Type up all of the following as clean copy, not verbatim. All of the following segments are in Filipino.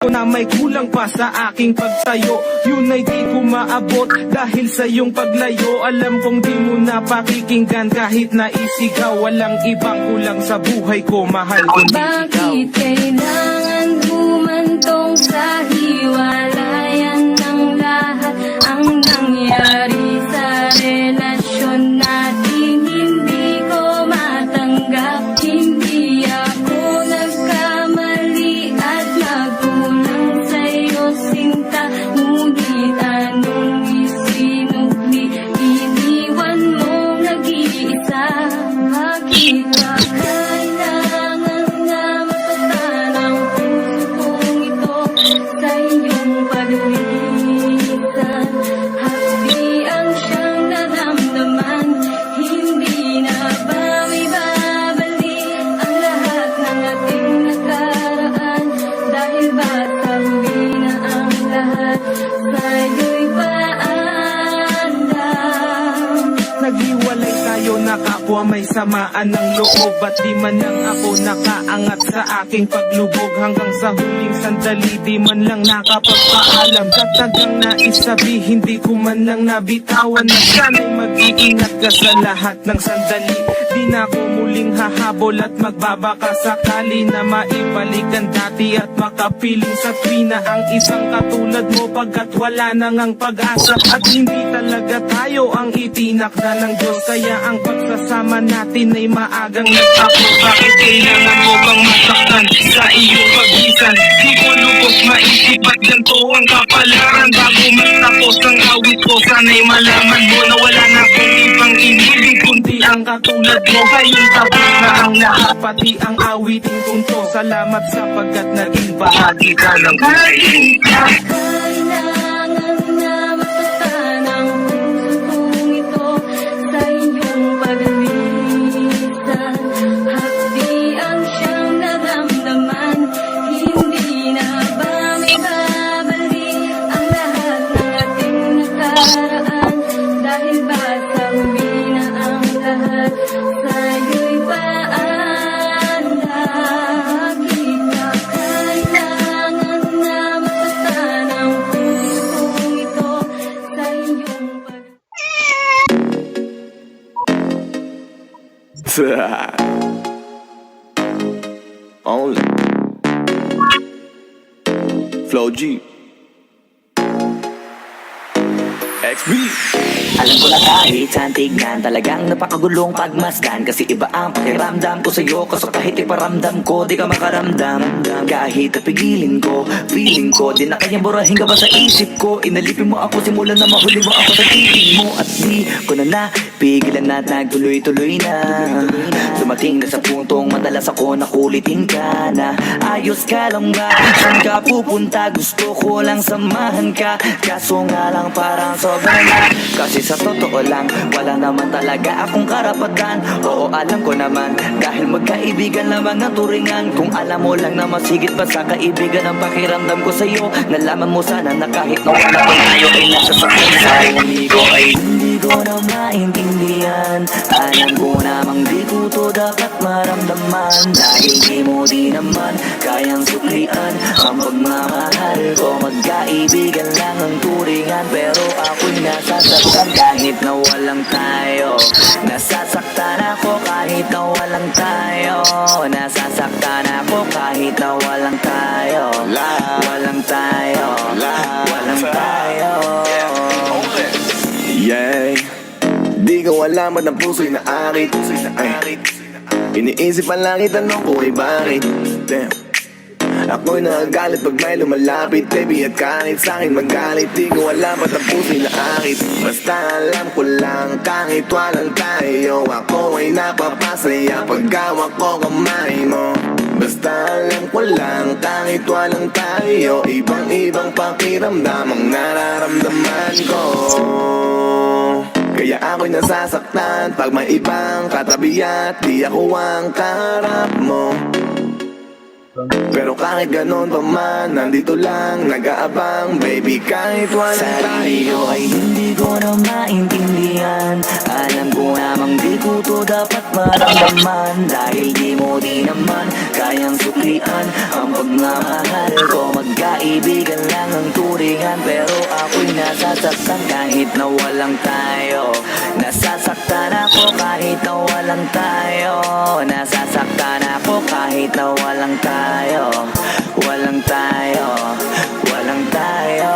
na may kulang pa sa aking pagtayo. Yun ay di ko maabot dahil sa iyong paglayo. Alam kong di mo na pakikinggan kahit na isigaw. Walang ibang kulang sa buhay ko, mahal kundi ikaw. Bakit kailangan humantong sa hiwalayan ng lahat ang nangyari sa relasyon natin? Hindi ko matanggap, hindi ako nagkamali at nagkulang sa'yo sinta. Ngunit anong isinukli, iniwan mong nag-iisa. Bakit ba kailangan na masaktan ang puso kong ito sa iyong pag-iisan? Hapdi ang siyang naramdaman, hindi na ba may babalik ang lahat ng ating nakaraan? Dahil ba sabi na ang lahat sa'yo'y paandam? Naghiwalay tayo na kapwa may samaan ng loob. At di man lang ako nakaangat sa aking paglubog. Hanggang sa huling sandali di man lang nakapagpaalam. Katagang naisabi, hindi ko man lang nabitawan na sana'y mag-iingat ka sa lahat ng sandali. Di na ako muling hahabol at magbabaka sakali na maibalik ang dati at makapiling sa tuwina ang isang katulad mo, pagkat wala na ngang pag-asa. At hindi talaga tayo ang itinakda ng Diyos, kaya ang pagsasama natin ay maagang nagtapos. Bakit kailangan mo bang masaktan sa iyong pag-isan? Di ko lubos maisip at ganito ang kapalaran. Bago matapos ang awit ko, sana'y malaman mo na wala na akong ibang inibig kundi ang katulad mo. Kayong tapos na ang lahat, pati ang awitin kong to. Salamat sapagkat naging bahagi ka ng buhay. Kailangan na masaktan ang puso kong ito sa iyong pag-iisan. Hapdi ang siyang naramdaman, hindi na ba may babalik ang lahat ng ating nakaraan? Dahil ba sabi na ang lahat sa'yo'y paandam? Bakit ba kailangan na masaktan ang puso kong ito sa iyong Only Flow G XB. Alam ko na kahit saan tignan, talagang napakagulong pagmasdan. Kasi iba ang pakiramdam ko sa'yo, kaso kahit iparamdam ko, di ka makaramdam. Kahit napigilin ko, feeling ko, di na kayang burahin ka ba sa isip ko. Inalipin mo ako, simulan na mahuli mo ako sa titig mo. At di ko na napigilan na nagtuloy-tuloy na. Dumating na sa puntong madalas ako nakulitin ka na. Ayos ka lang ba? Saan ka pupunta? Gusto ko lang samahan ka, kaso nga lang parang sobra na. Kasi sa totoo lang, wala naman talaga akong karapatan. Oo, alam ko naman, dahil magkaibigan lamang ang turingan. Kung alam mo lang na masigit pa sa kaibigan ang pakiramdam ko sa'yo, nalaman mo sana na kahit na wala ko tayo ay nasasaktan sa umigo. Ay hindi ko na maintindihan, alam ko namang di ko to dapat maramdaman. Dahil di mo di naman kayang suklian ang pagmamahal ko. Magkaibigan lang ang turingan, pero ako'y nasasaktan kahit na walang tayo. Nasasaktan ako kahit na walang tayo. Nasasaktan ako kahit na walang tayo. Walang tayo. Walang tayo. Yeah. Di ko alam ba't ang puso'y naakit. Iniisip ang langit, tanong ko ay bakit. Damn. Ako'y nagagalit pag may lumalapit, baby, at kahit sa'kin magalit. Di ko alam ba't ang puso'y naakit. Basta alam ko lang kahit walang tayo, ako ay napapasaya pag hawak ko kamay mo. Basta alam ko lang kahit walang tayo, ibang-ibang pakiramdam ang nararamdaman ko. Kaya ako'y nasasaktan pag may ibang katabi at di ako ang kaharap mo. Pero kahit ganon pa man, nandito lang, nag-aabang. Baby, kahit walang Sarili tayo ko ay hindi ko na maintindihan. Alam ko namang di ko to dapat maramdaman. Dahil di mo di naman kayang suklian ang pagmamahal ko. Magkaibigan lang ang turingan, pero ako'y nasasaktan kahit na walang tayo. Nasasaktan ako kahit na walang tayo. Nasasaktan ako kahit na walang tayo. Walang tayo, walang tayo.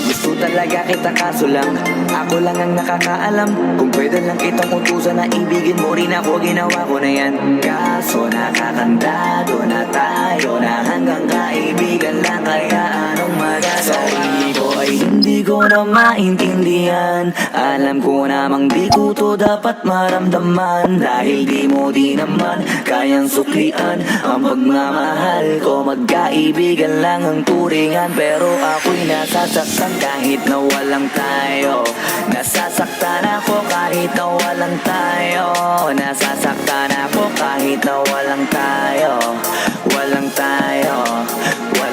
Gusto talaga kita kaso lang ako lang ang nakakaalam. Kung pwede lang kitang utusan na ibigin mo rin ako, ginawa ko na yan. Kaso nakakandado na tayo na hanggang kaibigan lang, kaya anong magagawa? Sarili ko ay hindi ko na maintindihan. Alam ko namang di ko to dapat maramdaman. Dahil di mo di naman kayang suklian ang pagmamahal ko. Magkaibigan lang ang turingan, pero ako'y nasasaktan kahit na walang tayo. Nasasaktan ako kahit na walang tayo. Nasasaktan ako kahit na walang tayo. Walang tayo, walang